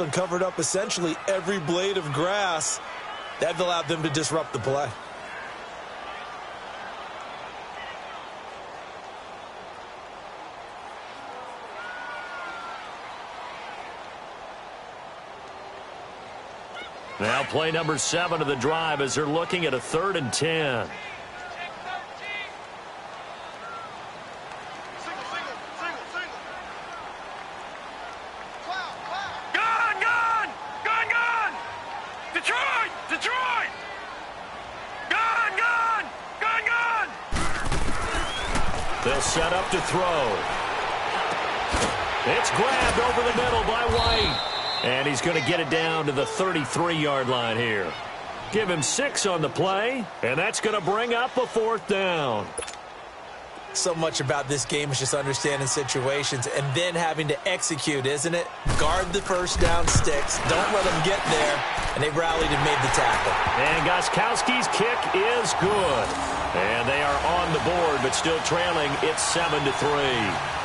and covered up essentially every blade of grass. That allowed them to disrupt the play. Now play number 7 of the drive as they're looking at a 3rd and 10. They'll set up to throw. It's grabbed over the middle by White. And he's going to get it down to the 33-yard line here. Give him 6 on the play, and that's going to bring up a 4th down. So much about this game is just understanding situations and then having to execute, isn't it? Guard the first down sticks. Don't let them get there. And they rallied and made the tackle. And Gostkowski's kick is good. And they are on the board, but still trailing. It's 7-3.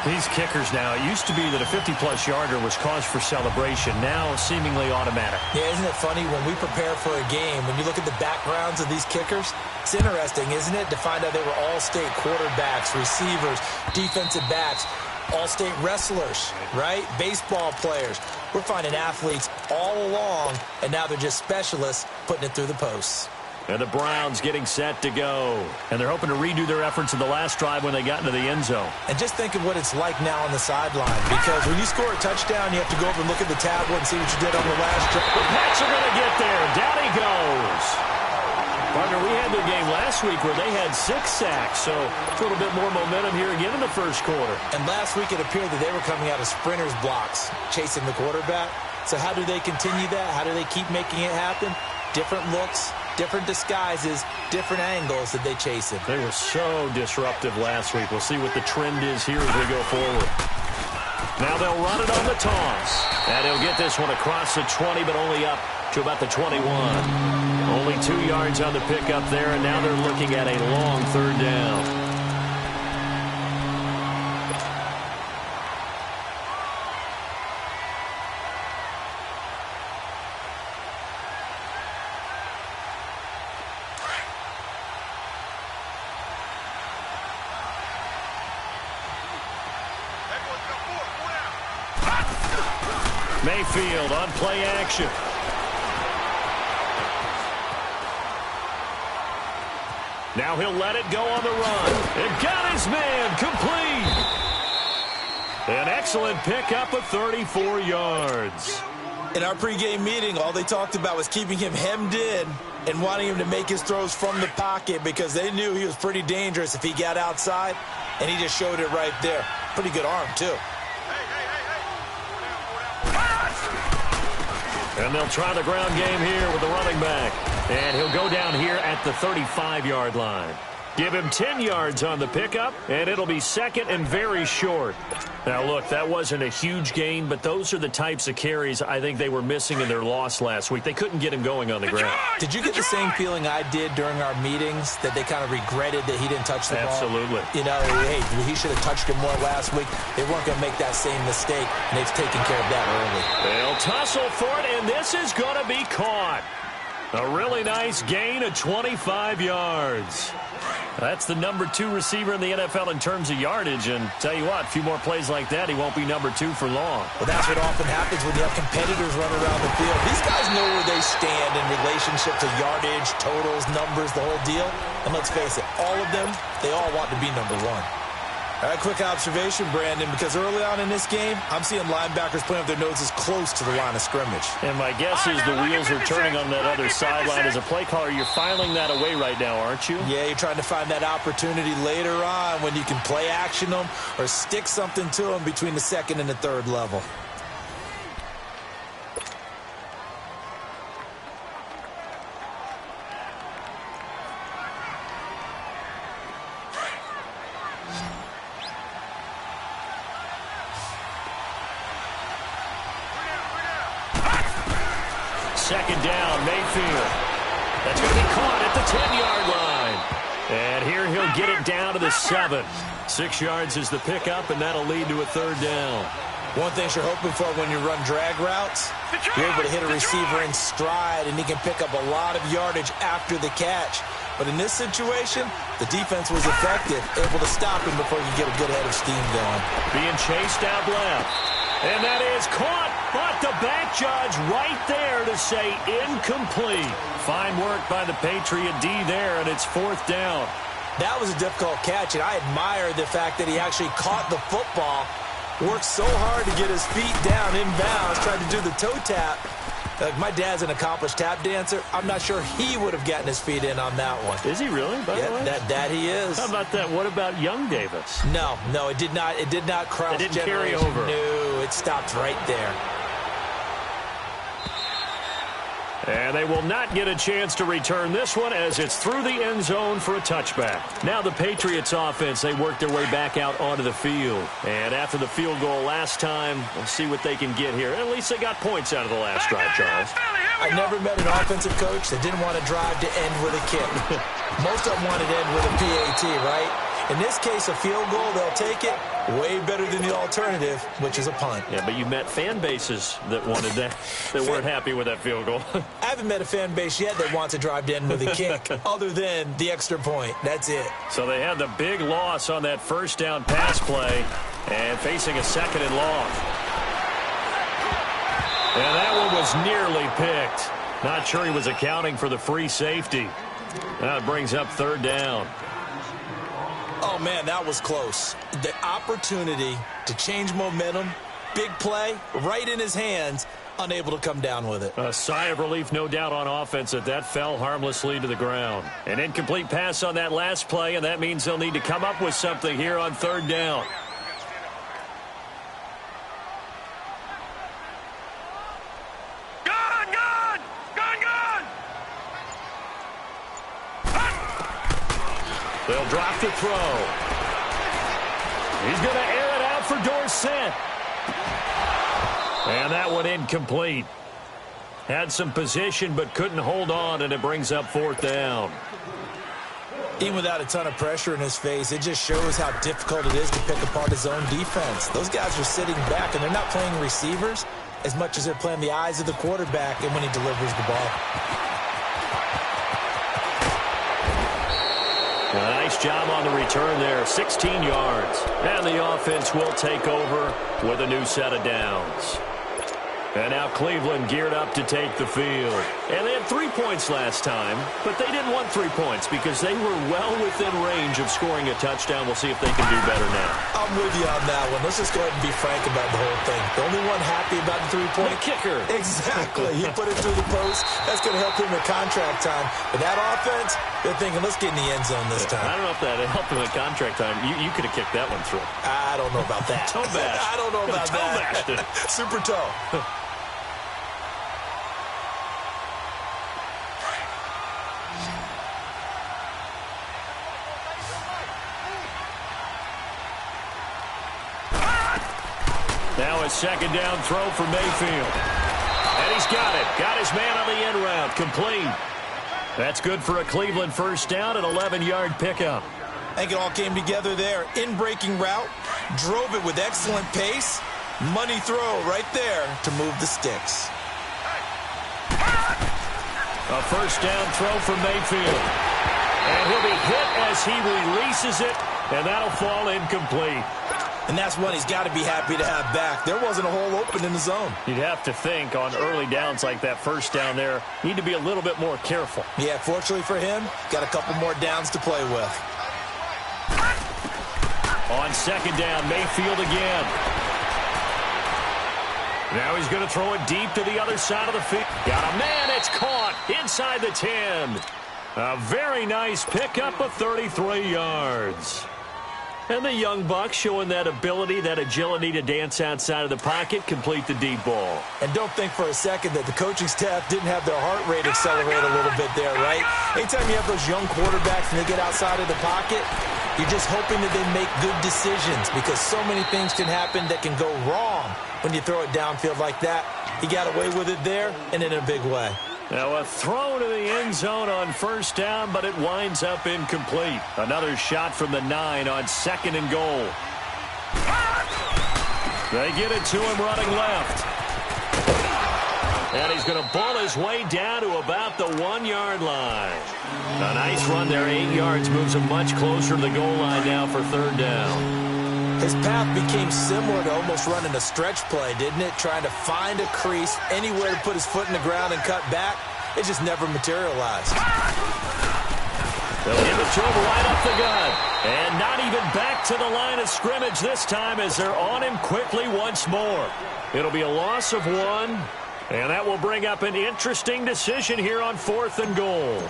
These kickers now, it used to be that a 50-plus yarder was cause for celebration. Now seemingly automatic. Yeah, isn't it funny when we prepare for a game, when you look at the backgrounds of these kickers, it's interesting, isn't it, to find out they were all-state quarterbacks, receivers, defensive backs, all-state wrestlers, right? Baseball players. We're finding athletes all along, and now they're just specialists putting it through the posts. And the Browns getting set to go. And they're hoping to redo their efforts in the last drive when they got into the end zone. And just think of what it's like now on the sideline. Because when you score a touchdown, you have to go over and look at the tablet and see what you did on the last drive. The Pats are going to get there. Down he goes. Partner, we had the game last week where they had 6 sacks. So a little bit more momentum here again in the first quarter. And last week it appeared that they were coming out of sprinters blocks, chasing the quarterback. So how do they continue that? How do they keep making it happen? Different looks, different disguises, different angles that they chase him. They were so disruptive last week. We'll see what the trend is here as we go forward. Now they'll run it on the toss. And he'll get this one across the 20, but only up to about the 21. Only 2 yards on the pickup there, and now they're looking at a long 3rd down. Mayfield on play action. Now he'll let it go on the run. And got his man complete. An excellent pickup of 34 yards. In our pregame meeting, all they talked about was keeping him hemmed in and wanting him to make his throws from the pocket because they knew he was pretty dangerous if he got outside, and he just showed it right there. Pretty good arm, too. And they'll try the ground game here with the running back. And he'll go down here at the 35-yard line. Give him 10 yards on the pickup, and it'll be 2nd and very short. Now, look, that wasn't a huge gain, but those are the types of carries I think they were missing in their loss last week. They couldn't get him going on the ground. Did you get the same feeling I did during our meetings, that they kind of regretted that he didn't touch the ball? Absolutely. You know, hey, he should have touched it more last week. They weren't going to make that same mistake, and they've taken care of that early. They'll tussle for it, and this is going to be caught. A really nice gain of 25 yards. That's the number 2 receiver in the NFL in terms of yardage. And tell you what, a few more plays like that, he won't be number 2 for long. Well, that's what often happens when you have competitors run around the field. These guys know where they stand in relationship to yardage, totals, numbers, the whole deal. And let's face it, all of them, they all want to be number 1. All right, quick observation, Brandon, because early on in this game, I'm seeing linebackers playing with their noses close to the line of scrimmage. And my guess is the wheels are turning on that other sideline. As a play caller, you're filing that away right now, aren't you? Yeah, you're trying to find that opportunity later on when you can play action them or stick something to them between the 2nd and the 3rd level. Second down, Mayfield. That's going to be caught at the 10-yard line. And here he'll get it down to the 7. 6 yards is the pickup, and that'll lead to a 3rd down. One thing you're hoping for when you run drag routes, you're able to hit a receiver in stride, and he can pick up a lot of yardage after the catch. But in this situation, the defense was effective, able to stop him before you get a good head of steam going. Being chased out left. And that is caught, but the back judge right there to say incomplete. Fine work by the Patriot D there, and it's 4th down. That was a difficult catch, and I admire the fact that he actually caught the football, worked so hard to get his feet down inbounds, tried to do the toe tap. Like, my dad's an accomplished tap dancer. I'm not sure he would have gotten his feet in on that one. Is he really, by the way? That he is. How about that? What about young Davis? No, it did not. It did not cross. It didn't carry over. No, it stopped right there. And they will not get a chance to return this one as it's through the end zone for a touchback. Now the Patriots offense, they work their way back out onto the field. And after the field goal last time, we'll see what they can get here. At least they got points out of the last drive, Charles. I never met an offensive coach that didn't want to drive to end with a kick. Most of them wanted to end with a PAT, right? In this case, a field goal, they'll take it. Way better than the alternative, which is a punt. Yeah, but you met fan bases that wanted that, that weren't happy with that field goal. I haven't met a fan base yet that wants to drive to end with a kick, other than the extra point. That's it. So they had the big loss on that first down pass play and facing a 2nd and long. And that one was nearly picked. Not sure he was accounting for the free safety. That brings up 3rd down. Oh, man, that was close. The opportunity to change momentum, big play, right in his hands, unable to come down with it. A sigh of relief, no doubt, on offense that fell harmlessly to the ground. An incomplete pass on that last play, and that means they'll need to come up with something here on 3rd down. They'll drop the throw. He's going to air it out for Dorsett. And that one incomplete. Had some position but couldn't hold on, and it brings up 4th down. Even without a ton of pressure in his face, it just shows how difficult it is to pick apart his own defense. Those guys are sitting back, and they're not playing receivers as much as they're playing the eyes of the quarterback and when he delivers the ball. A nice job on the return there, 16 yards. And the offense will take over with a new set of downs. And now Cleveland geared up to take the field. And they had 3 points last time, but they didn't want 3 points because they were well within range of scoring a touchdown. We'll see if they can do better now. I'm with you on that one. Let's just go ahead and be frank about the whole thing. The only one happy about the 3-point kicker. Exactly. He put it through the post. That's going to help him in contract time. But that offense, they're thinking, let's get in the end zone this time. I don't know if that helped him in contract time. You could have kicked that one through. I don't know about that. Toe bash. I don't know about toe that. Bashed it. Super toe. Now a 2nd down throw for Mayfield. And he's got it. Got his man on the end route. Complete. That's good for a Cleveland 1st down, an 11-yard pickup. I think it all came together there. In-breaking route. Drove it with excellent pace. Money throw right there to move the sticks. A 1st down throw for Mayfield. And he'll be hit as he releases it. And that'll fall incomplete. And that's one he's got to be happy to have back. There wasn't a hole open in the zone. You'd have to think on early downs like that 1st down there, need to be a little bit more careful. Yeah, fortunately for him, got a couple more downs to play with. On 2nd down, Mayfield again. Now he's going to throw it deep to the other side of the field. Got a man, it's caught inside the 10. A very nice pickup of 33 yards. And the young buck showing that ability, that agility to dance outside of the pocket, complete the deep ball. And don't think for a second that the coaching staff didn't have their heart rate accelerate a little bit there, right? Anytime you have those young quarterbacks and they get outside of the pocket, you're just hoping that they make good decisions because so many things can happen that can go wrong when you throw it downfield like that. He got away with it there and in a big way. Now a throw to the end zone on 1st down, but it winds up incomplete. Another shot from the 9 on 2nd and goal. They get it to him running left. And he's going to ball his way down to about the 1-yard line. A nice run there, 8 yards, moves him much closer to the goal line now for third down. His path became similar to almost running a stretch play, didn't it? Trying to find a crease, anywhere to put his foot in the ground and cut back. It just never materialized. They'll give it to him right up the gut. And not even back to the line of scrimmage this time as they're on him quickly once more. It'll be a loss of 1, and that will bring up an interesting decision here on 4th and goal.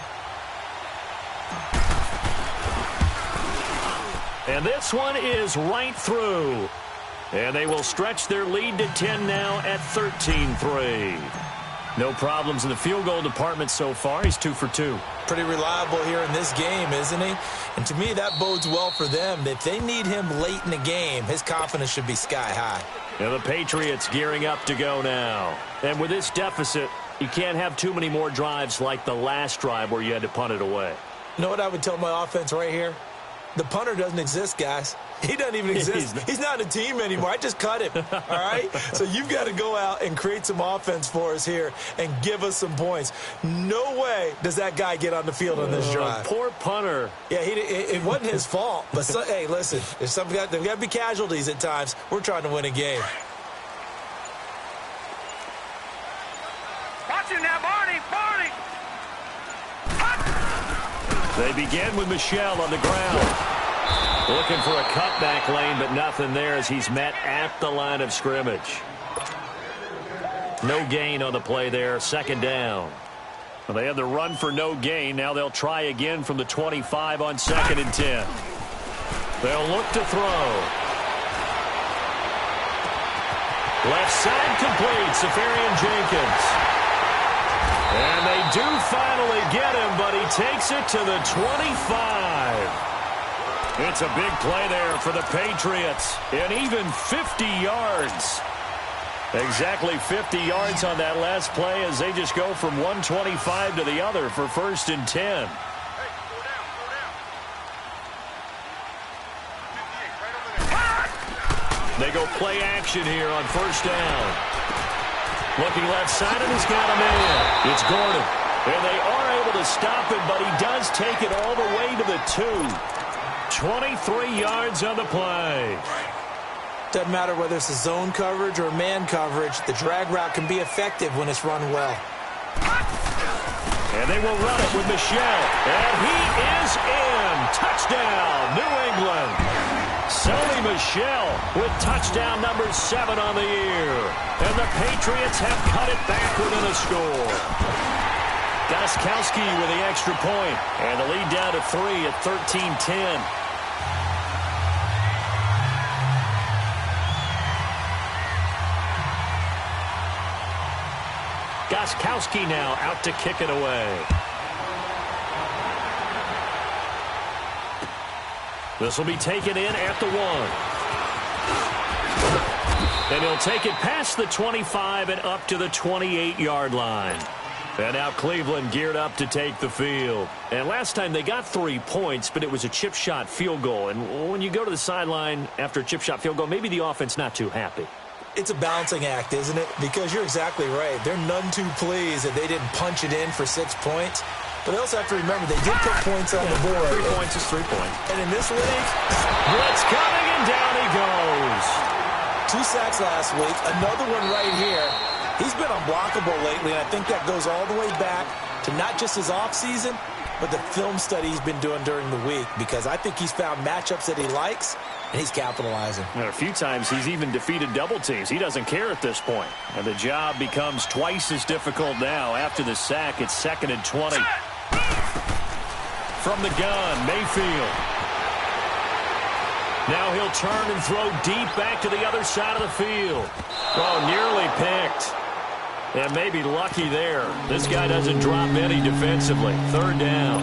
And this one is right through. And they will stretch their lead to 10 now at 13-3. No problems in the field goal department so far. He's 2 for 2. Pretty reliable here in this game, isn't he? And to me, that bodes well for them. If they need him late in the game, his confidence should be sky high. And the Patriots gearing up to go now. And with this deficit, you can't have too many more drives like the last drive where you had to punt it away. You know what I would tell my offense right here? The punter doesn't exist, guys. He doesn't even exist. He's not a team anymore. I just cut him, all right? So you've got to go out and create some offense for us here and give us some points. No way does that guy get on the field on this drive. Poor punter. Yeah, it wasn't his fault. But, hey, listen, there's got to be casualties at times. We're trying to win a game. Watch him now, Barney! They begin with Michel on the ground. Looking for a cutback lane, but nothing there as he's met at the line of scrimmage. No gain on the play there, 2nd down. Well, they had the run for no gain. Now they'll try again from the 25 on 2nd and 10. They'll look to throw. Left side complete, Safarian Jenkins. And they do finally get him, but he takes it to the 25. It's a big play there for the Patriots, and even 50 yards. Exactly 50 yards on that last play as they just go from 125 to the other for 1st and 10. They go play action here on 1st down. Looking left side, and he's got a man. It's Gordon. And they are able to stop him, but he does take it all the way to the 2. 23 yards on the play. Doesn't matter whether it's a zone coverage or man coverage, the drag route can be effective when it's run well. And they will run it with Michel. And he is in. Touchdown, New England. Sony Michel with touchdown number 7 on the year. And the Patriots have cut it back within a score. Gostkowski with the extra point. And the lead down to 3 at 13-10. Gostkowski now out to kick it away. This will be taken in at the 1. And he'll take it past the 25 and up to the 28-yard line. And now Cleveland geared up to take the field. And last time they got 3 points, but it was a chip shot field goal. And when you go to the sideline after a chip shot field goal, maybe the offense not too happy. It's a balancing act, isn't it? Because you're exactly right. They're none too pleased that they didn't punch it in for 6 points. But they also have to remember they did put points on the board. 3 points is 3 points. And in this league, blitz coming, and down he goes. 2 sacks last week. Another one right here. He's been unblockable lately, and I think that goes all the way back to not just his offseason, but the film study he's been doing during the week, because I think he's found matchups that he likes, and he's capitalizing. A few times he's even defeated double teams. He doesn't care at this point. And the job becomes twice as difficult now. After the sack, it's 2nd and 20. From the gun, Mayfield. Now he'll turn and throw deep back to the other side of the field. Oh, nearly picked. And maybe lucky there. This guy doesn't drop any defensively. 3rd down.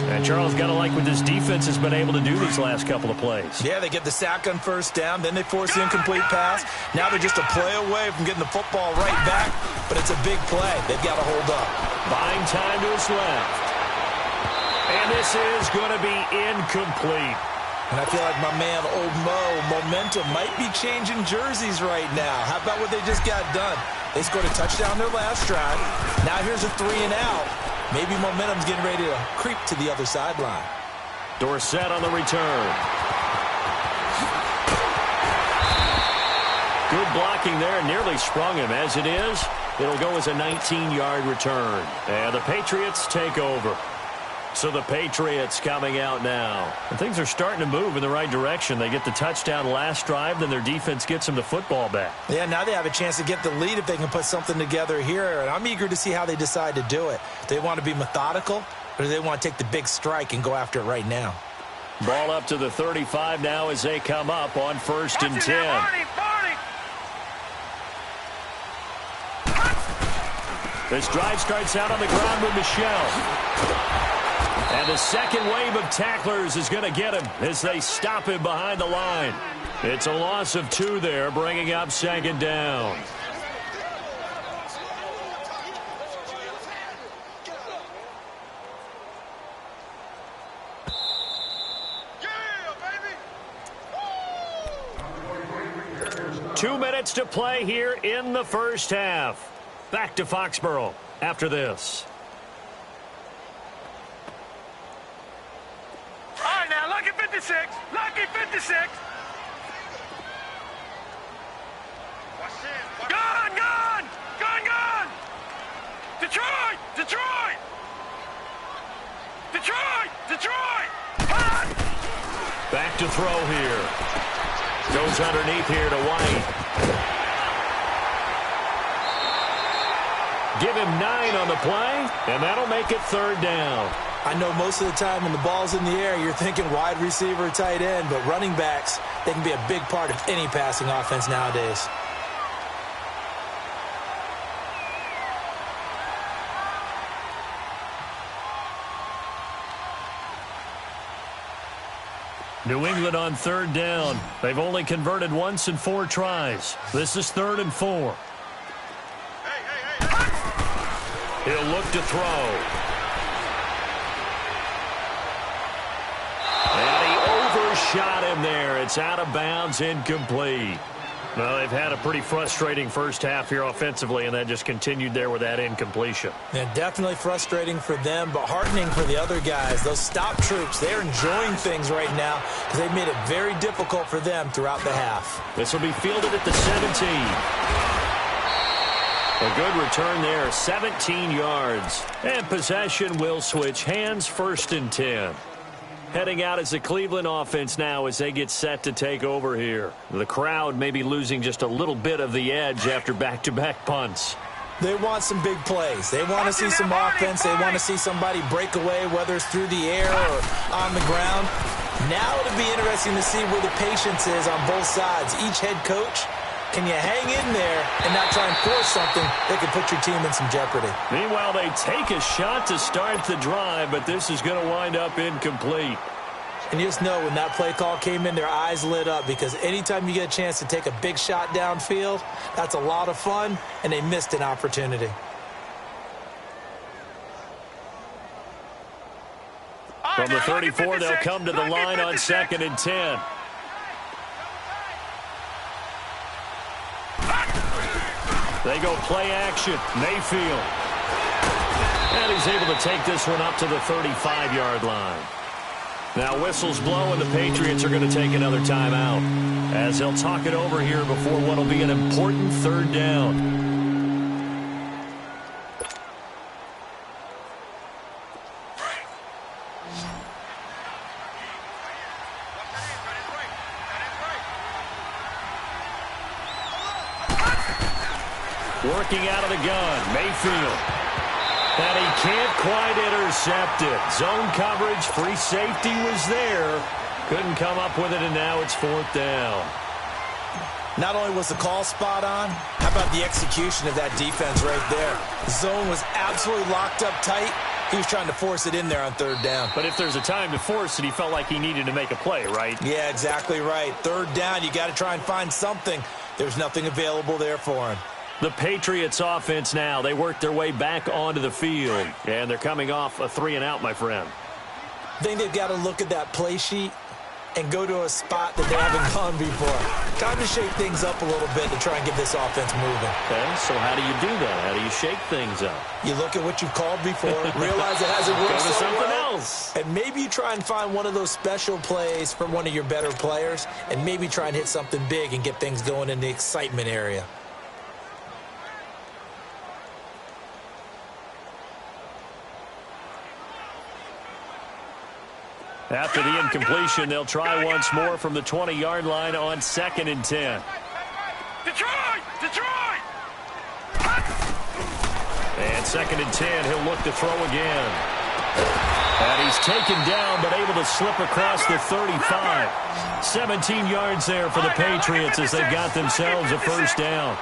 And Charles, got to like what this defense has been able to do these last couple of plays. Yeah, they get the sack on 1st down, then they force the incomplete pass. Now they're just a play away from getting the football right back, but it's a big play. They've got to hold up. Buying time to his left. And this is going to be incomplete. And I feel like my man, Old Mo, momentum might be changing jerseys right now. How about what they just got done? They scored a touchdown their last drive. Now here's a 3 and out. Maybe momentum's getting ready to creep to the other sideline. Dorsett on the return. Good blocking there. Nearly sprung him. As it is, it'll go as a 19-yard return. And the Patriots take over. So the Patriots coming out now. And things are starting to move in the right direction. They get the touchdown last drive, then their defense gets them the football back. Yeah, now they have a chance to get the lead if they can put something together here. And I'm eager to see how they decide to do it. Do they want to be methodical, or do they want to take the big strike and go after it right now? Ball up to the 35 now as they come up on 1st and 10. This drive starts out on the ground with Michel. And the second wave of tacklers is going to get him as they stop him behind the line. It's a loss of 2 there, bringing up 2nd down. Yeah, 2 minutes to play here in the first half. Back to Foxborough after this. Lucky 56! Lucky 56! Gone! Gone! Gone! Gone! Detroit! Detroit! Detroit! Detroit! Hot! Back to throw here. Goes underneath here to White. Give him 9 on the play, and that'll make it 3rd down. I know most of the time when the ball's in the air, you're thinking wide receiver, tight end, but running backs, they can be a big part of any passing offense nowadays. New England on 3rd down. They've only converted once in 4 tries. This is 3rd and 4. He'll look to throw. Shot him there. It's out of bounds, incomplete. Well, they've had a pretty frustrating first half here offensively, and that just continued there with that incompletion. Yeah, definitely frustrating for them, but heartening for the other guys. Those stop troops, they're enjoying things right now because they've made it very difficult for them throughout the half. This will be fielded at the 17. A good return there, 17 yards. And possession will switch hands, 1st and 10. Heading out as the Cleveland offense now as they get set to take over here. The crowd may be losing just a little bit of the edge after back-to-back punts. They want some big plays. They want to see some offense. They want to see somebody break away, whether it's through the air or on the ground. Now it'll be interesting to see where the patience is on both sides. Each head coach, can you hang in there and not try and force something that could put your team in some jeopardy? Meanwhile, they take a shot to start the drive, but this is going to wind up incomplete. And you just know when that play call came in, their eyes lit up because anytime you get a chance to take a big shot downfield, that's a lot of fun, and they missed an opportunity. From the 34, they'll come to the line on 2nd and 10. They go play action. Mayfield. And he's able to take this one up to the 35-yard line. Now whistles blow and the Patriots are going to take another timeout as they'll talk it over here before what will be an important 3rd down. Working out of the gun, Mayfield. And he can't quite intercept it. Zone coverage, free safety was there. Couldn't come up with it, and now it's 4th down. Not only was the call spot on, how about the execution of that defense right there? The zone was absolutely locked up tight. He was trying to force it in there on 3rd down. But if there's a time to force it, he felt like he needed to make a play, right? Yeah, exactly right. 3rd down, you got to try and find something. There's nothing available there for him. The Patriots offense now, they work their way back onto the field. And they're coming off a 3 and out, my friend. I think they've got to look at that play sheet and go to a spot that they haven't gone before. Time to shake things up a little bit to try and get this offense moving. Okay, so how do you do that? How do you shake things up? You look at what you've called before, realize it hasn't worked Go to so something well, else. and maybe you try and find one of those special plays from one of your better players, and maybe try and hit something big and get things going in the excitement area. After the incompletion, they'll try once more from the 20-yard line on 2nd and 10. Detroit! Detroit! And 2nd and 10, he'll look to throw again. And he's taken down, but able to slip across the 35. 17 yards there for the Patriots as they've got themselves a first down.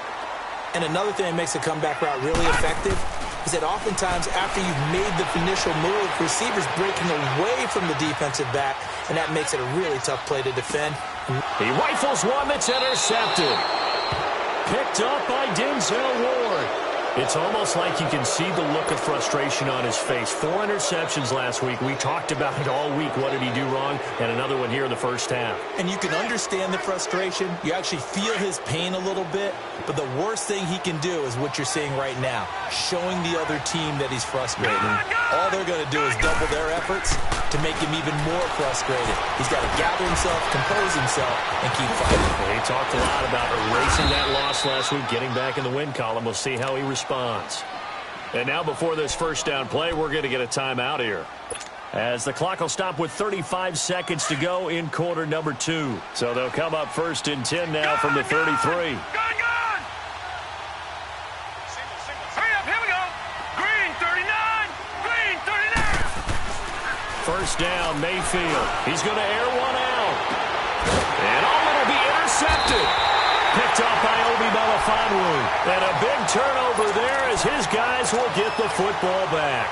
And another thing that makes a comeback route really effective is that oftentimes after you've made the initial move, receivers breaking away from the defensive back, and that makes it a really tough play to defend. He rifles one that's intercepted. Picked up by Denzel Ward. It's almost like you can see the look of frustration on his face. 4 interceptions last week. We talked about it all week. What did he do wrong? And another one here in the first half. And you can understand the frustration. You actually feel his pain a little bit. But the worst thing he can do is what you're seeing right now, showing the other team that he's frustrated. All they're going to do is double their efforts to make him even more frustrated. He's got to gather himself, compose himself, and keep fighting. Well, he talked a lot about erasing that loss last week, getting back in the win column. We'll see how he responds. And now before this first down play, we're going to get a timeout here, as the clock will stop with 35 seconds to go in quarter number 2. So they'll come up 1st and 10 now from the 33. Gone! Hurry up, here we go! Green 39! Green 39! First down, Mayfield. He's going to air one out. And it'll be intercepted. Picked off by Obi Melifonwu. And a big turnover there as his guys will get the football back.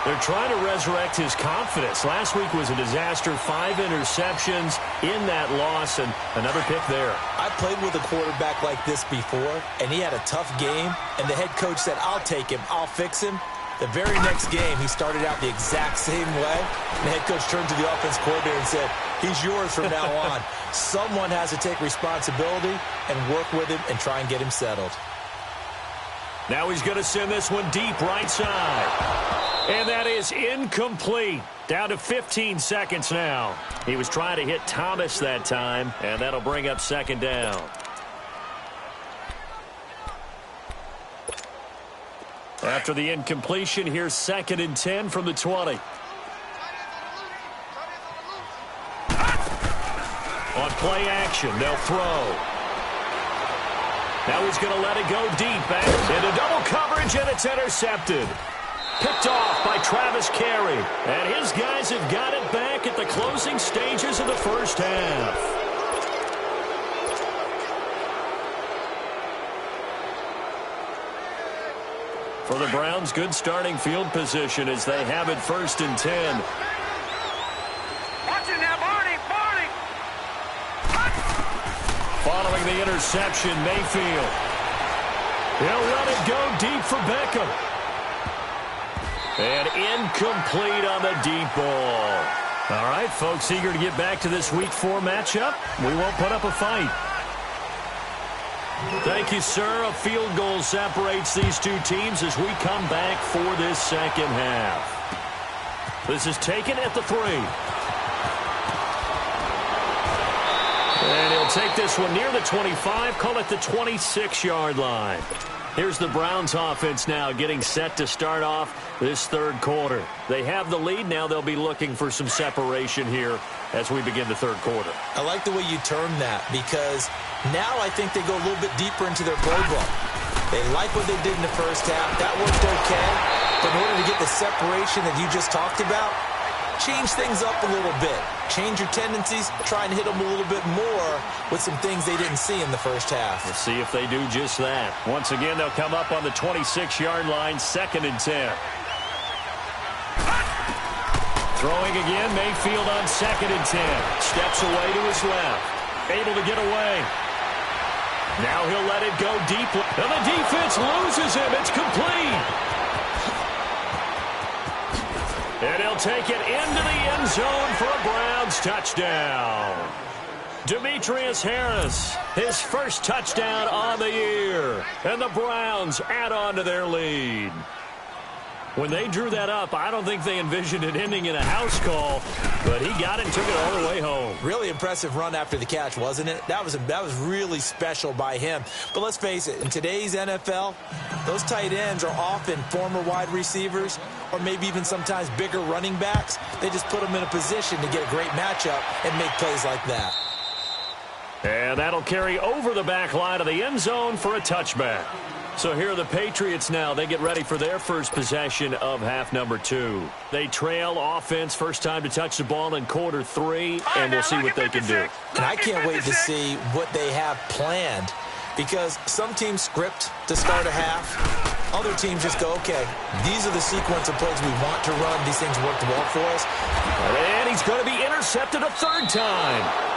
They're trying to resurrect his confidence. Last week was a disaster. 5 interceptions in that loss, and another pick there. I played with a quarterback like this before, and he had a tough game, and the head coach said, I'll take him, I'll fix him. The very next game, he started out the exact same way. And the head coach turned to the offense coordinator and said, he's yours from now on. Someone has to take responsibility and work with him and try and get him settled. Now he's going to send this one deep right side. And that is incomplete. Down to 15 seconds now. He was trying to hit Thomas that time, and that'll bring up 2nd down. After the incompletion, here's 2nd and 10 from the 20. On play action, they'll throw. Now he's going to let it go deep. Back into double coverage, and it's intercepted. Picked off by Travis Carey. And his guys have got it back at the closing stages of the first half. For the Browns, good starting field position as they have it 1st and 10. Watch it now, Barney! Barney! Following the interception, Mayfield. He'll let it go deep for Beckham. And incomplete on the deep ball. All right, folks, eager to get back to this Week 4 matchup. We won't put up a fight. Thank you, sir. A field goal separates these two teams as we come back for this second half. This is taken at the 3. And he'll take this one near the 25, call it the 26-yard line. Here's the Browns offense now getting set to start off this third quarter. They have the lead. Now they'll be looking for some separation here as we begin the third quarter. I like the way you term that, because now I think they go a little bit deeper into their playbook. They like what they did in the first half. That worked okay. But in order to get the separation that you just talked about, change things up a little bit. Change your tendencies, try and hit them a little bit more with some things they didn't see in the first half. We'll see if they do just that. Once again, they'll come up on the 26-yard line, 2nd and 10. Throwing again, Mayfield on 2nd and 10. Steps away to his left. Able to get away. Now he'll let it go deep. And the defense loses him. It's complete. And he'll take it into the end zone for a Browns touchdown. Demetrius Harris, his first touchdown on the year. And the Browns add on to their lead. When they drew that up, I don't think they envisioned it ending in a house call, but he got it and took it all the way home. Really impressive run after the catch, wasn't it? That was really special by him. But let's face it, in today's NFL, those tight ends are often former wide receivers or maybe even sometimes bigger running backs. They just put them in a position to get a great matchup and make plays like that. And that'll carry over the back line of the end zone for a touchback. So here are the Patriots now. They get ready for their first possession of half number 2. They trail offense, first time to touch the ball in quarter 3, and we'll see what they can do. And I can't wait to see what they have planned, because some teams script to start a half. Other teams just go, okay, these are the sequence of plays we want to run. These things worked well for us. And he's going to be intercepted a third time.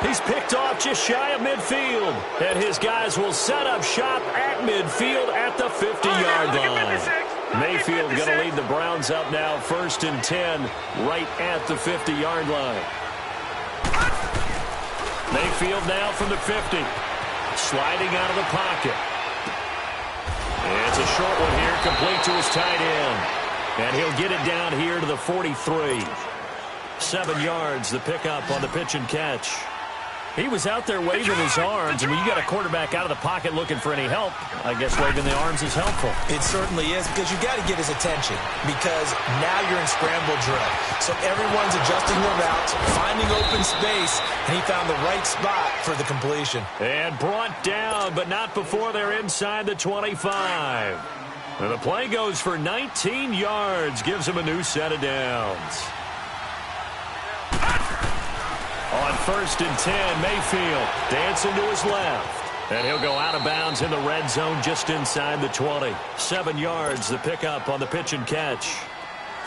He's picked off just shy of midfield. And his guys will set up shop at midfield at the 50-yard line. Mayfield going to lead the Browns up now, 1st and 10, right at the 50-yard line. Mayfield now from the 50, sliding out of the pocket. And it's a short one here, complete to his tight end. And he'll get it down here to the 43. 7 yards, the pickup on the pitch and catch. He was out there waving his arms, and when you got a quarterback out of the pocket looking for any help, I guess waving the arms is helpful. It certainly is, because you got to get his attention, because now you're in scramble drill. So everyone's adjusting their routes, finding open space, and he found the right spot for the completion. And brought down, but not before they're inside the 25. And the play goes for 19 yards, gives him a new set of downs. On 1st and 10, Mayfield dancing to his left. And he'll go out of bounds in the red zone just inside the 20. 7 yards, the pickup on the pitch and catch.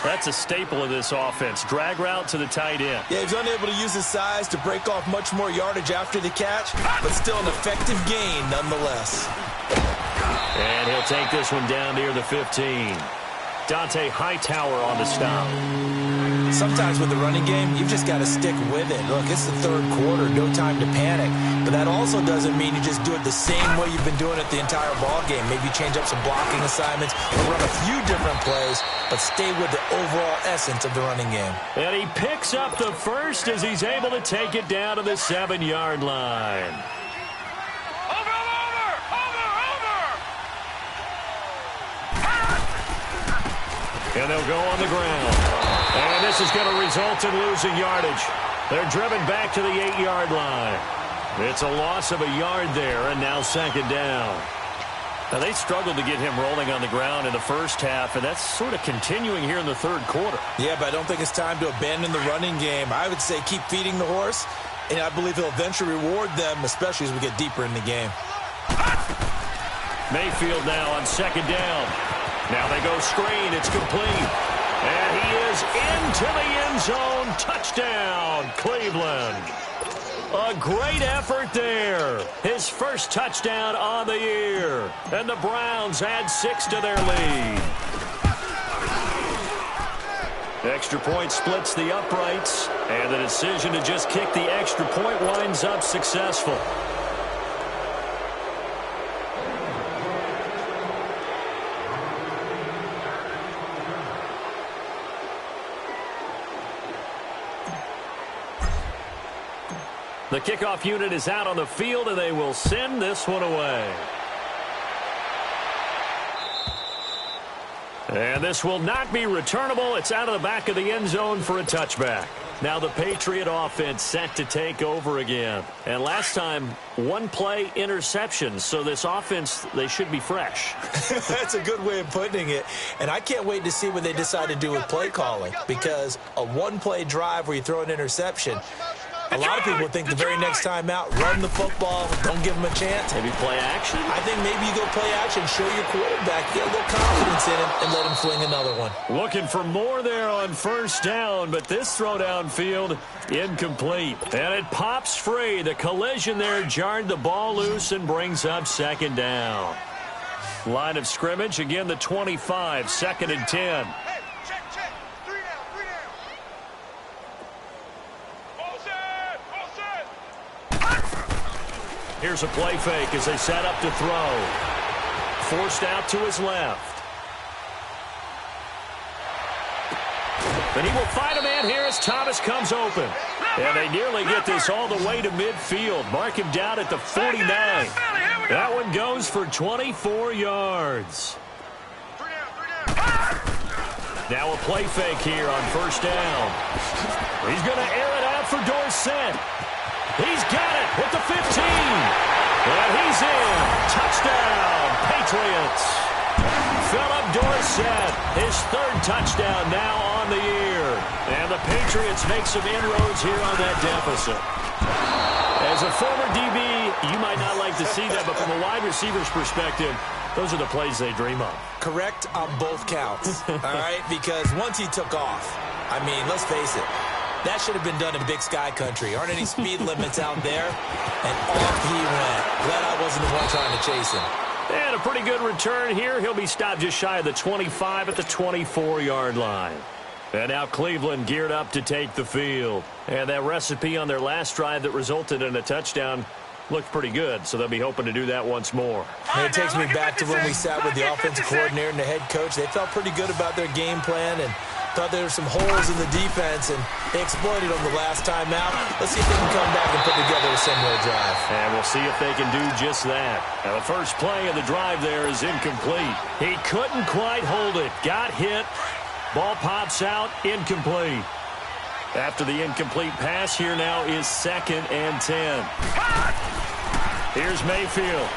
That's a staple of this offense. Drag route to the tight end. Yeah, he's unable to use his size to break off much more yardage after the catch, but still an effective gain nonetheless. And he'll take this one down near the 15. Dante Hightower on the stop. Sometimes with the running game, you've just got to stick with it. Look, it's the third quarter, no time to panic. But that also doesn't mean you just do it the same way you've been doing it the entire ball game. Maybe change up some blocking assignments or run a few different plays, but stay with the overall essence of the running game. And he picks up the first as he's able to take it down to the 7-yard line. And they'll go on the ground. And this is going to result in losing yardage. They're driven back to the 8-yard line. It's a loss of a yard there, and now 2nd down. Now, they struggled to get him rolling on the ground in the first half, and that's sort of continuing here in the third quarter. Yeah, but I don't think it's time to abandon the running game. I would say keep feeding the horse, and I believe he'll eventually reward them, especially as we get deeper in the game. Mayfield now on 2nd down. Now they go screen. It's complete. And he is into the end zone. Touchdown, Cleveland. A great effort there. His first touchdown on the year. And the Browns add 6 to their lead. Extra point splits the uprights. And the decision to just kick the extra point winds up successful. The kickoff unit is out on the field, and they will send this one away. And this will not be returnable. It's out of the back of the end zone for a touchback. Now the Patriot offense set to take over again. And last time, 1-play interception. So this offense, they should be fresh. That's a good way of putting it. And I can't wait to see what they decide to do with play calling. Because a 1-play drive where you throw an interception, a lot of people think the very next time out, run the football, don't give them a chance. Maybe play action? I think maybe you go play action, show your quarterback, get a little confidence in him, and let him fling another one. Looking for more there on 1st down, but this throw downfield, incomplete. And it pops free. The collision there jarred the ball loose and brings up 2nd down. Line of scrimmage, again the 25, 2nd and 10. Here's a play fake as they set up to throw. Forced out to his left. And he will find a man here as Thomas comes open. And they nearly get this all the way to midfield. Mark him down at the 49. That one goes for 24 yards. Now a play fake here on first down. He's going to air it out for Dorsett. He's got it with the 15. And he's in. Touchdown, Patriots. Philip Dorsett, his third touchdown now on the year. And the Patriots make some inroads here on that deficit. As a former DB, you might not like to see that, but from a wide receiver's perspective, those are the plays they dream of. Correct on both counts, all right? Because once he took off, I mean, let's face it, that should have been done in Big Sky Country. Aren't any speed limits out there? And off he went. Glad I wasn't the one trying to chase him. And a pretty good return here. He'll be stopped just shy of the 25 at the 24-yard line. And now Cleveland geared up to take the field. And that recipe on their last drive that resulted in a touchdown looked pretty good, so they'll be hoping to do that once more. And it takes me back to when we sat with the offensive coordinator and the head coach. They felt pretty good about their game plan and thought there were some holes in the defense, and they exploited them the last time out. Let's see if they can come back and put together a similar drive. And we'll see if they can do just that. Now, the first play of the drive there is incomplete. He couldn't quite hold it. Got hit. Ball pops out. Incomplete. After the incomplete pass, here now is 2nd and 10. Here's Mayfield.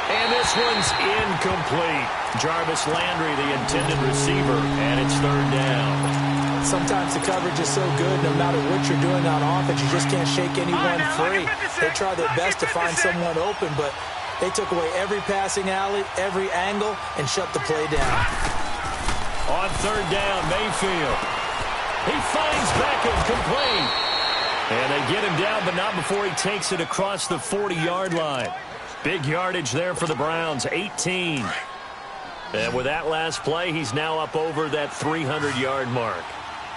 And this one's incomplete. Jarvis Landry, the intended receiver, and it's 3rd down. Sometimes the coverage is so good, no matter what you're doing on offense, you just can't shake anyone free. They try their best to find someone open, but they took away every passing alley, every angle, and shut the play down. On 3rd down, Mayfield. He finds Beckham complete. And they get him down, but not before he takes it across the 40-yard line. Big yardage there for the Browns, 18. And with that last play, he's now up over that 300-yard mark.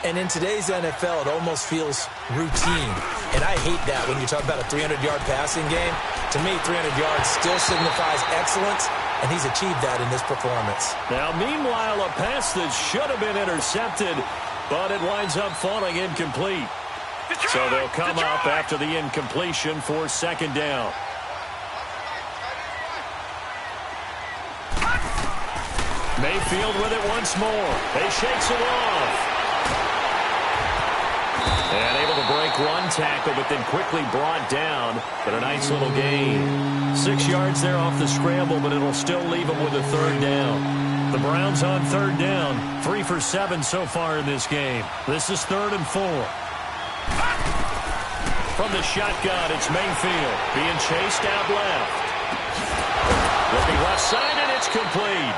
And in today's NFL, it almost feels routine. And I hate that when you talk about a 300-yard passing game. To me, 300 yards still signifies excellence, and he's achieved that in this performance. Now, meanwhile, a pass that should have been intercepted, but it winds up falling incomplete. So they'll come up after the incompletion for 2nd down. Mayfield with it once more. He shakes it off. And able to break one tackle, but then quickly brought down. But a nice little gain. 6 yards there off the scramble, but it'll still leave him with a 3rd down. The Browns on 3rd down. 3 for 7 so far in this game. This is 3rd and 4. From the shotgun, it's Mayfield being chased out left. Looking left side, and it's complete.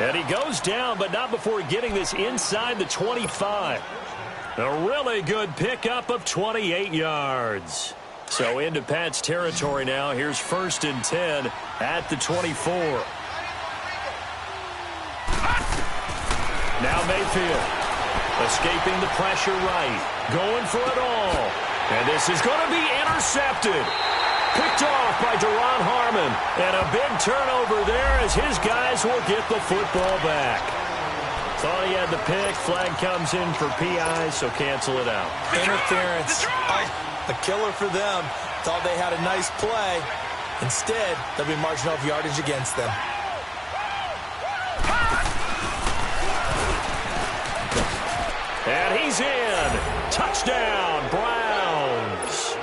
And he goes down, but not before getting this inside the 25. A really good pickup of 28 yards. So into Pat's territory now. Here's 1st and 10 at the 24. Now Mayfield escaping the pressure right. Going for it all. And this is going to be intercepted. Picked off by Deron Harmon. And a big turnover there as his guys will get the football back. Thought he had the pick. Flag comes in for PI, so cancel it out. Interference. A killer for them. Thought they had a nice play. Instead, they'll be marching off yardage against them. And he's in. Touchdown, Browns.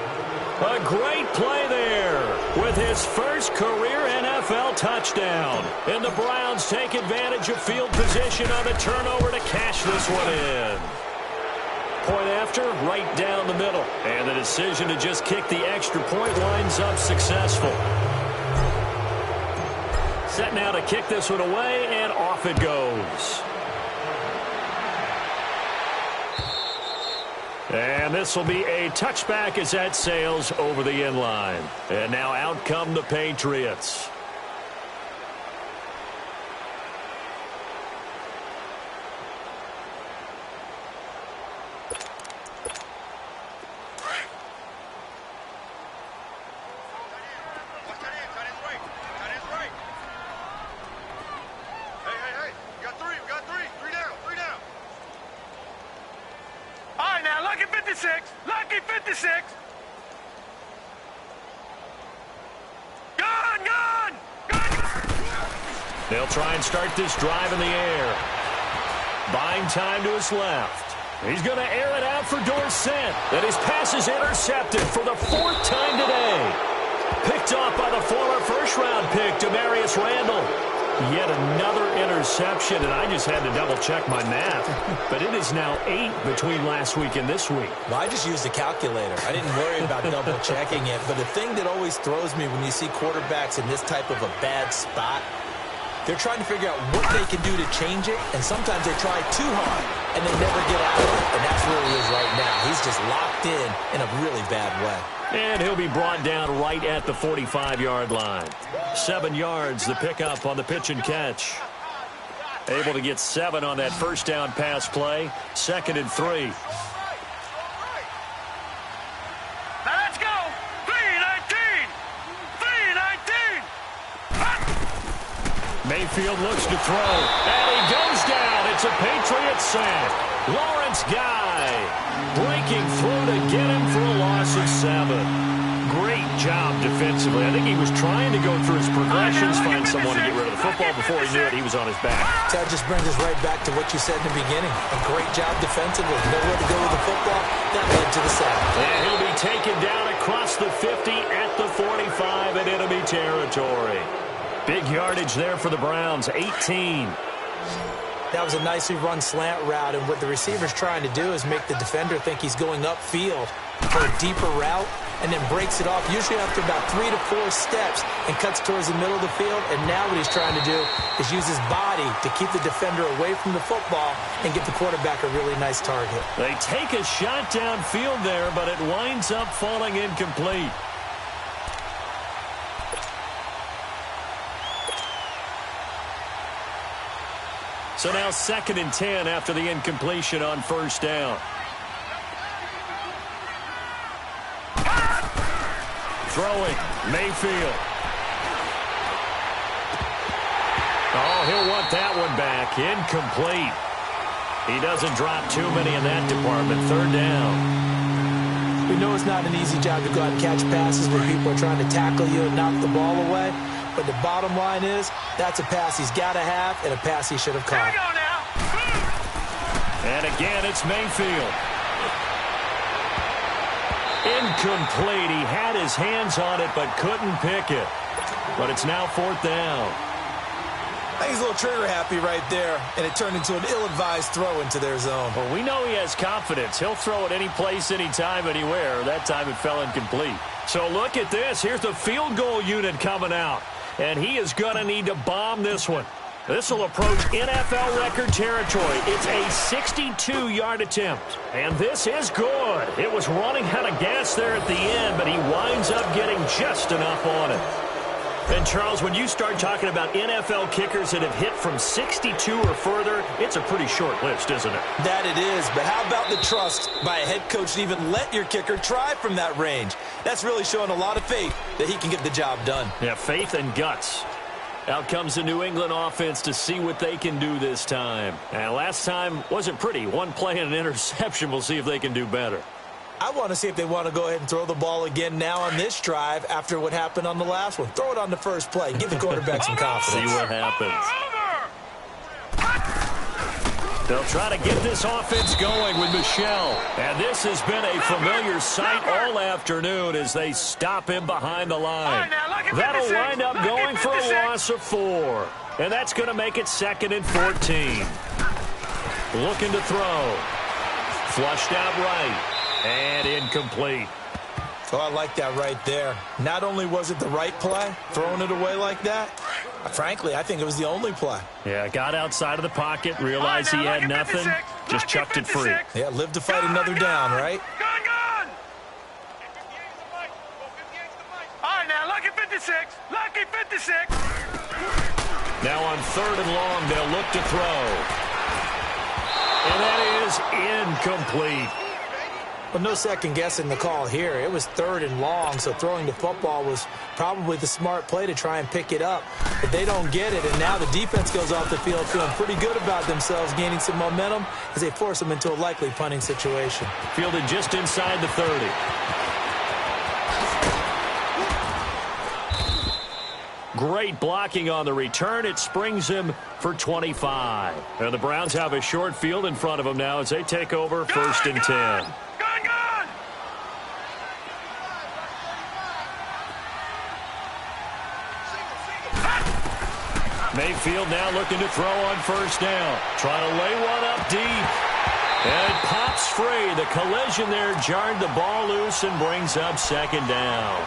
A great play there with his first career NFL touchdown. And the Browns take advantage of field position on the turnover to cash this one in. Point after, right down the middle. And the decision to just kick the extra point winds up successful. Set now to kick this one away, and off it goes. And this will be a touchback as that sails over the end line. And now out come the Patriots. 56. Lucky 56. Gun, gun, gun. They'll try and start this drive in the air. Buying time to his left. He's going to air it out for Dorsett. And his pass is intercepted for the 4th time today. Picked off by the former first-round pick, Demarius Randall. Yet another interception, and I just had to double-check my math. But it is now 8 between last week and this week. Well, I just used a calculator. I didn't worry about double-checking it. But the thing that always throws me when you see quarterbacks in this type of a bad spot, they're trying to figure out what they can do to change it, and sometimes they try too hard, and they never get out of it. And that's where he is right now. He's just locked in a really bad way. And he'll be brought down right at the 45-yard line. 7 yards, the pickup on the pitch and catch. Able to get 7 on that first down pass play. 2nd and 3. Now let's go. 3-19. 3-19. Mayfield looks to throw, and he goes down. It's a Patriot sack. Lawrence Guy breaking through to get him for a loss of 7. Great job defensively. I think he was trying to go through his progressions, find someone to get rid of the football. Before he knew it, he was on his back. That just brings us right back to what you said in the beginning. A great job defensively. Nowhere to go with the football. That led to the sack. And he'll be taken down across the 50 at the 45 in enemy territory. Big yardage there for the Browns, 18. That was a nicely run slant route, and what the receiver's trying to do is make the defender think he's going upfield for a deeper route, and then breaks it off, usually after about 3 to 4 steps, and cuts towards the middle of the field. And now what he's trying to do is use his body to keep the defender away from the football and give the quarterback a really nice target. They take a shot downfield there, but it winds up falling incomplete. So now 2nd and 10 after the incompletion on first down. Throwing, Mayfield. Oh, he'll want that one back. Incomplete. He doesn't drop too many in that department. 3rd down. We know it's not an easy job to go out and catch passes when people are trying to tackle you and knock the ball away. But the bottom line is, that's a pass he's got to have and a pass he should have caught. Here we go now. And again, it's Mayfield. Incomplete. He had his hands on it but couldn't pick it. But it's now 4th down. I think he's a little trigger happy right there, and it turned into an ill-advised throw into their zone. Well, we know he has confidence. He'll throw it any place, anytime, anywhere. That time it fell incomplete. So look at this. Here's the field goal unit coming out. And he is going to need to bomb this one. This will approach NFL record territory. It's a 62-yard attempt. And this is good. It was running out of gas there at the end, but he winds up getting just enough on it. And, Charles, when you start talking about NFL kickers that have hit from 62 or further, it's a pretty short list, isn't it? That it is, but how about the trust by a head coach to even let your kicker try from that range? That's really showing a lot of faith that he can get the job done. Yeah, faith and guts. Out comes the New England offense to see what they can do this time. And last time wasn't pretty. One play and an interception. We'll see if they can do better. I want to see if they want to go ahead and throw the ball again now on this drive after what happened on the last one. Throw it on the first play. Give the quarterback some confidence. See what happens. They'll try to get this offense going with Michel. And this has been a familiar sight all afternoon as they stop him behind the line. That'll wind up going for a loss of 4. And that's going to make it 2nd and 14. Looking to throw. Flushed out right. And incomplete. Oh, I like that right there. Not only was it the right play, throwing it away like that, frankly, I think it was the only play. Yeah, got outside of the pocket, realized he had nothing, just chucked it free. Yeah, live to fight another down, right? Gun! All right, now, lucky 56. Lucky 56. Now on 3rd and long, they'll look to throw. And that is incomplete. Well, no second guessing the call here. It was 3rd and long, so throwing the football was probably the smart play to try and pick it up. But they don't get it, and now the defense goes off the field feeling pretty good about themselves, gaining some momentum as they force them into a likely punting situation. Fielded just inside the 30. Great blocking on the return. It springs him for 25. And the Browns have a short field in front of them now as they take over 1st and 10. Mayfield now looking to throw on 1st down. Trying to lay one up deep. And it pops free. The collision there jarred the ball loose and brings up 2nd down.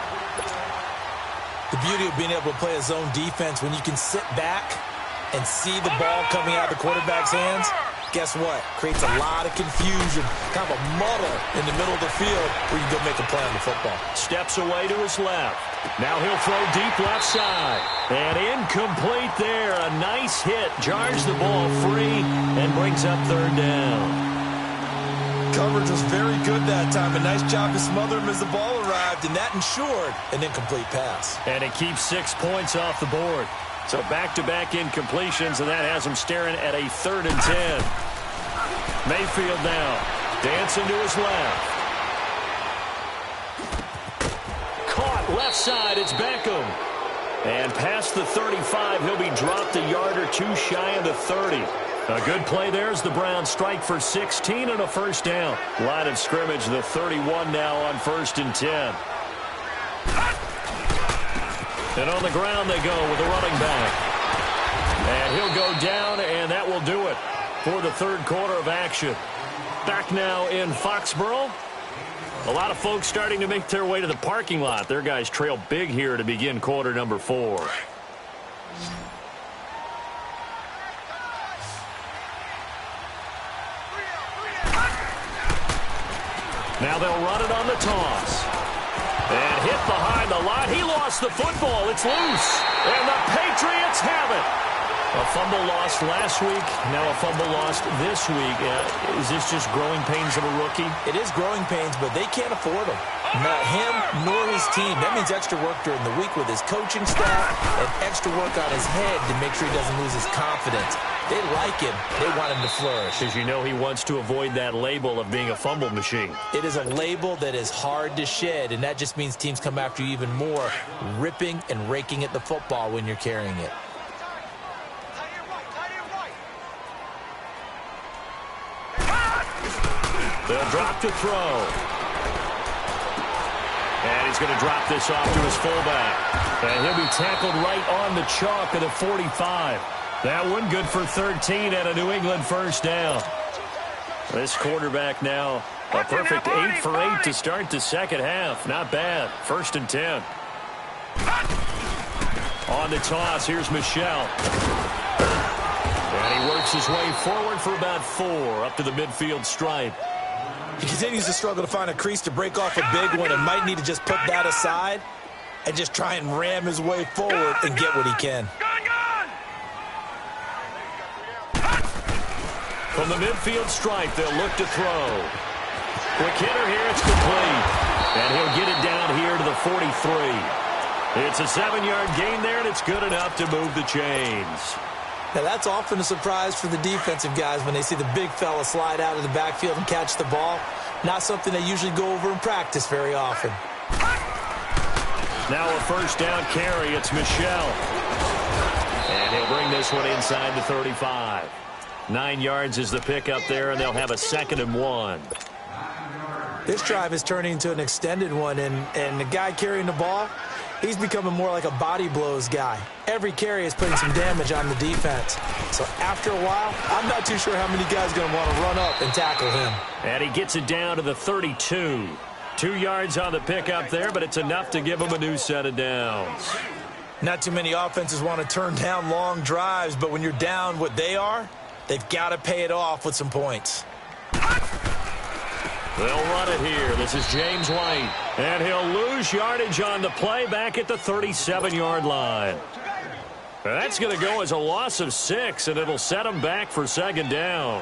The beauty of being able to play a zone defense when you can sit back and see the ball coming out of the quarterback's hands, guess what? Creates a lot of confusion, kind of a muddle in the middle of the field where you go make a play on the football. Steps away to his left. Now he'll throw deep left side. And incomplete there. A nice hit. Jars the ball free and brings up 3rd down. Coverage was very good that time. A nice job to smother him as the ball arrived, and that ensured an incomplete pass. And it keeps 6 points off the board. So back-to-back incompletions, and that has him staring at a 3rd and 10. Mayfield now dancing to his left. Caught left side. It's Beckham. And past the 35, he'll be dropped a yard or two shy of the 30. A good play there as the Browns strike for 16 and a 1st down. Line of scrimmage, the 31 now on 1st and 10. And on the ground they go with the running back. And he'll go down, and that will do it for the 3rd quarter of action. Back now in Foxborough. A lot of folks starting to make their way to the parking lot. Their guys trail big here to begin quarter number 4. Now they'll run it on the toss. And hit behind the line. He lost the football. It's loose. And the Patriots have it. A fumble lost last week. Now a fumble lost this week. Is this just growing pains of a rookie? It is growing pains, but they can't afford them. Not him nor his team. That means extra work during the week with his coaching staff and extra work on his head to make sure he doesn't lose his confidence. They like him. They want him to flourish. Because you know he wants to avoid that label of being a fumble machine. It is a label that is hard to shed, and that just means teams come after you even more, ripping and raking at the football when you're carrying it. They'll drop to throw. And he's going to drop this off to his fullback. And he'll be tackled right on the chalk of the 45. That one good for 13 and a New England 1st down. This quarterback now a perfect 8 for 8 to start the 2nd half. Not bad. 1st and 10. On the toss, here's Michelle. And he works his way forward for about 4 up to the midfield stripe. He continues to struggle to find a crease to break off a big one and might need to just put that aside and just try and ram his way forward and get what he can. From the midfield stripe, they'll look to throw. Quick hitter here, it's complete. And he'll get it down here to the 43. It's a 7-yard gain there, and it's good enough to move the chains. Now, that's often a surprise for the defensive guys when they see the big fella slide out of the backfield and catch the ball. Not something they usually go over in practice very often. Now a 1st down carry. It's Michelle. And he'll bring this one inside the 35. 9 yards is the pickup there, and they'll have a 2nd and 1. This drive is turning into an extended one, and the guy carrying the ball, he's becoming more like a body blows guy. Every carry is putting some damage on the defense. So after a while, I'm not too sure how many guys are going to want to run up and tackle him. And he gets it down to the 32. 2 yards on the pickup there, but it's enough to give him a new set of downs. Not too many offenses want to turn down long drives, but when you're down what they are, they've got to pay it off with some points. They'll run it here. This is James White. And he'll lose yardage on the play back at the 37-yard line. That's going to go as a loss of 6, and it'll set him back for 2nd down.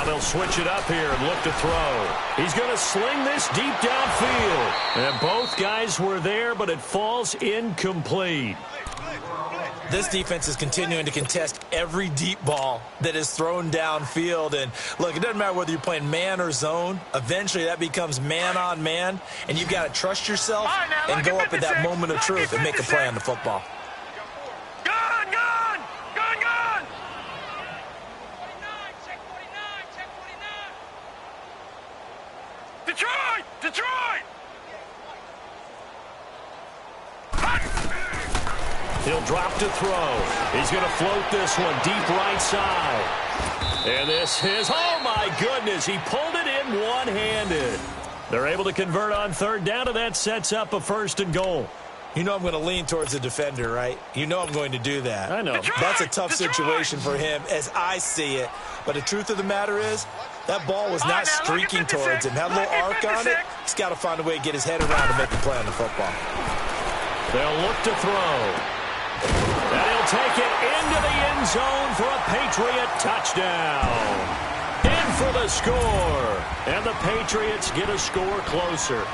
Now they'll switch it up here and look to throw. He's going to sling this deep downfield. And both guys were there, but it falls incomplete. This defense is continuing to contest every deep ball that is thrown downfield. And, look, it doesn't matter whether you're playing man or zone. Eventually, that becomes man-on-man, and you've got to trust yourself and go up at that moment of truth and make a play on the football. Gun, gun! Gun, gun! Detroit! Detroit! He'll drop to throw. He's going to float this one deep right side. And this is, oh my goodness, he pulled it in one-handed. They're able to convert on third down, and that sets up a 1st and goal. You know I'm going to lean towards the defender, right? You know I'm going to do that. I know. That's a tough situation for him as I see it. But the truth of the matter is, that ball was not streaking towards him. Had a little arc on it. He's got to find a way to get his head around and make the play on the football. They'll look to throw. And he'll take it into the end zone for a Patriot touchdown. In for the score. And the Patriots get a score closer.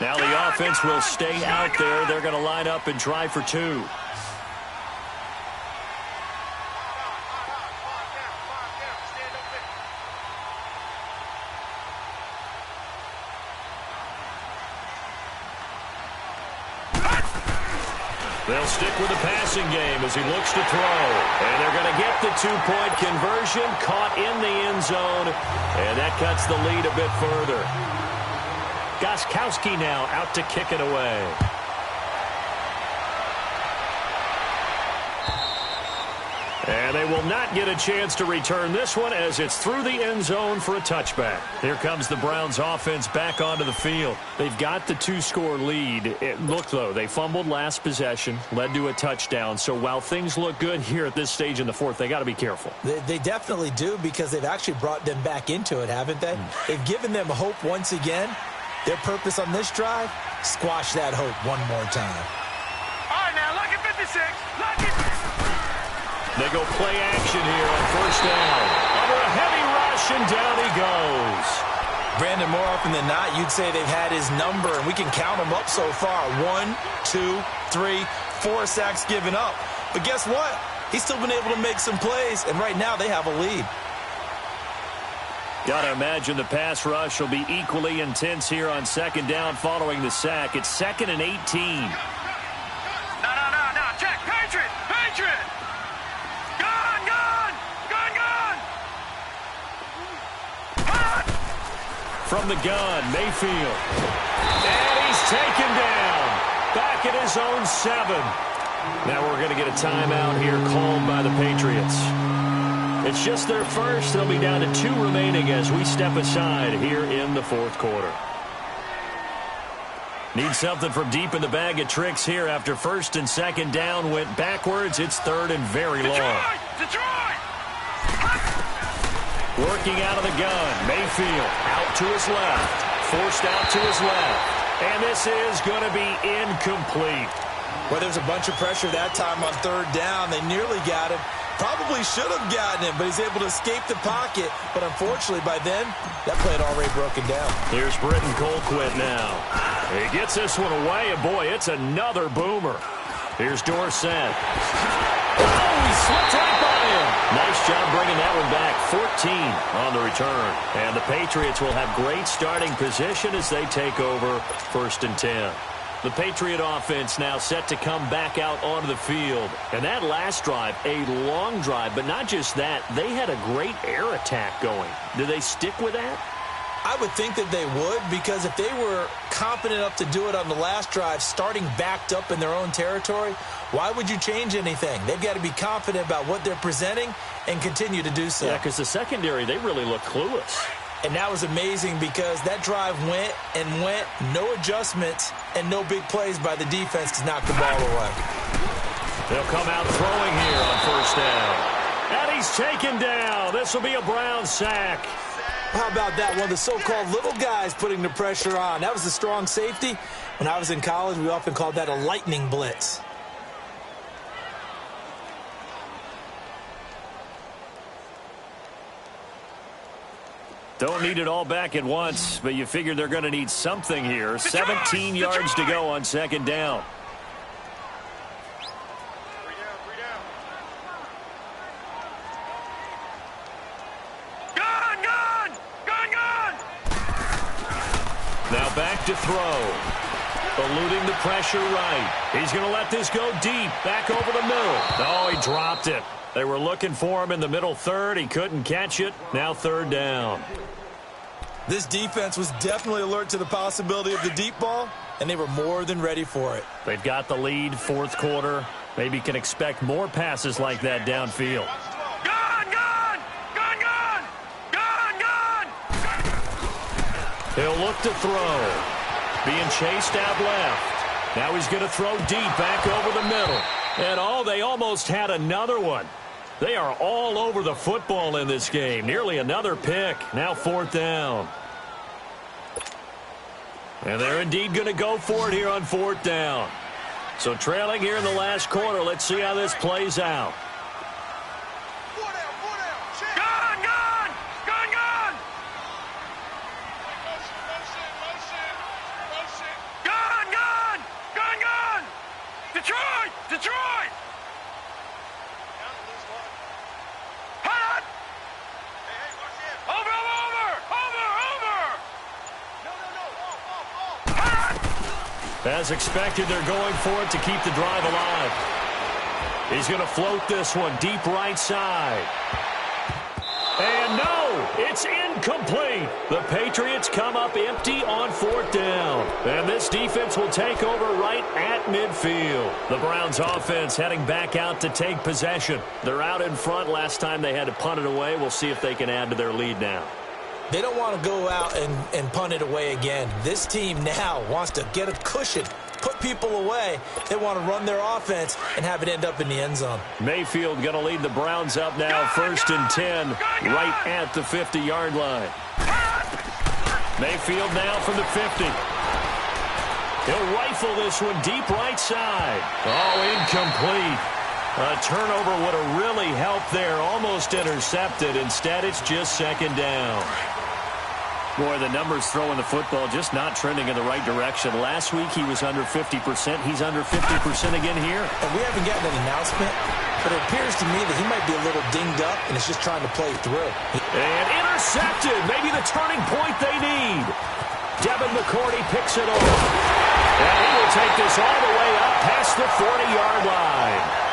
Now the offense will stay out there. They're going to line up and try for 2. They'll stick with the passing game as he looks to throw. And they're going to get the 2-point conversion, caught in the end zone. And that cuts the lead a bit further. Gostkowski now out to kick it away. And they will not get a chance to return this one as it's through the end zone for a touchback. Here comes the Browns offense back onto the field. They've got the 2-score lead. Look, though, they fumbled last possession, led to a touchdown. So while things look good here at this stage in the fourth, they got to be careful. They definitely do, because they've actually brought them back into it, haven't they? They've given them hope once again. Their purpose on this drive, squash that hope one more time. All right, now, look at 56. Look at... They go play action here on 1st down. Under a heavy rush, and down he goes. Brandon, more often than not, you'd say they've had his number, and we can count them up so far. 1, 2, 3, 4 sacks given up. But guess what? He's still been able to make some plays, and right now they have a lead. Got to imagine the pass rush will be equally intense here on 2nd down following the sack. It's 2nd and 18. No, check. Patriot! Patriot! Gun, gun! Gun, gun! From the gun, Mayfield. And he's taken down. Back at his own 7. Now we're going to get a timeout here called by the Patriots. It's just their first. They'll be down to 2 remaining as we step aside here in the 4th quarter. Need something from deep in the bag of tricks here after 1st and 2nd down went backwards. It's 3rd and very long. Detroit! Working out of the gun. Mayfield out to his left. Forced out to his left. And this is going to be incomplete. Well, there's a bunch of pressure that time on 3rd down. They nearly got him. Probably should have gotten him, but he's able to escape the pocket. But unfortunately, by then, that play had already broken down. Here's Britton Colquitt now. He gets this one away, and boy, it's another boomer. Here's Dorsett. Oh, he slipped right by him. Nice job bringing that one back. 14 on the return. And the Patriots will have great starting position as they take over 1st and 10. The Patriot offense now set to come back out onto the field. And that last drive, a long drive, but not just that, they had a great air attack going. Do they stick with that? I would think that they would, because if they were competent enough to do it on the last drive, starting backed up in their own territory, why would you change anything? They've got to be confident about what they're presenting and continue to do so. Yeah, because the secondary, they really look clueless. And that was amazing because that drive went and went, no adjustments and no big plays by the defense to knock the ball away. They'll come out throwing here on 1st down. And he's taken down. This will be a Brown sack. How about that? One of the so-called little guys putting the pressure on. That was the strong safety. When I was in college, we often called that a lightning blitz. Don't need it all back at once, but you figure they're going to need something here. 17 yards to go on second down. Now back to throw. Eluding the pressure right. He's going to let this go deep. Back over the middle. Oh, he dropped it. They were looking for him in the middle third. He couldn't catch it. Now third down. This defense was definitely alert to the possibility of the deep ball, and they were more than ready for it. They've got the lead, fourth quarter. Maybe can expect more passes like that downfield. Gun, gun! Gun, gun! Gun, gun! He'll look to throw. Being chased out left. Now he's going to throw deep back over the middle. And, oh, they almost had another one. They are all over the football in this game. Nearly another pick. Now fourth down. And they're indeed going to go for it here on fourth down. So trailing here in the last quarter. Let's see how this plays out. Gun, gun! Gun, gun! Gun, gun! Gun, gun! Detroit! Detroit! Hot! Over, over! Over, over! Hot! As expected, they're going for it to keep the drive alive. He's going to float this one deep right side. And no, it's incomplete. The Patriots come up empty on fourth down. And this defense will take over right at midfield. The Browns offense heading back out to take possession. They're out in front. Last time they had to punt it away. We'll see if they can add to their lead now. They don't want to go out and punt it away again. This team now wants to get a cushion, put people away. They want to run their offense and have it end up in the end zone. Mayfield going to lead the Browns up now, first and 10, right at the 50-yard line. Mayfield now from the 50. He'll rifle this one deep right side. Oh, incomplete. A turnover would have really helped there. Almost intercepted. Instead, it's just second down. Boy, the numbers throwing the football just not trending in the right direction. Last week, he was under 50%. He's under 50% again here. And we haven't gotten an announcement, but it appears to me that he might be a little dinged up and is just trying to play through. And intercepted. Maybe the turning point they need. Devin McCourty picks it off. And he will take this all the way up past the 40-yard line.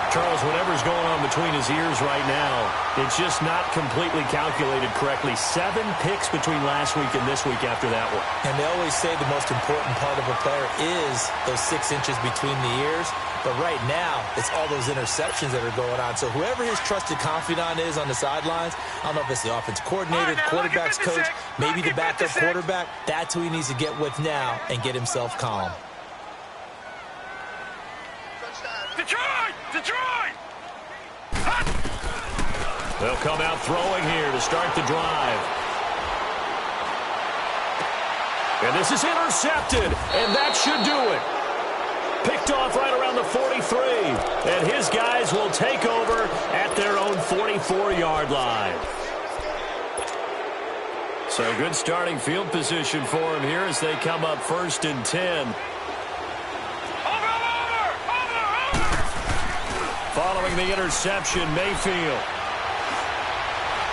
Charles, whatever's going on between his ears right now, it's just not completely calculated correctly. 7 picks between last week and this week after that one. And they always say the most important part of a player is those 6 inches between the ears. But right now, it's all those interceptions that are going on. So whoever his trusted confidant is on the sidelines, I don't know if it's the offense coordinator, the quarterback's coach, maybe the backup quarterback, that's who he needs to get with now and get himself calm. Detroit! Detroit! They'll come out throwing here to start the drive. And this is intercepted, and that should do it. Picked off right around the 43, and his guys will take over at their own 44-yard line. So good starting field position for him here as they come up first and 10. Following the interception, Mayfield.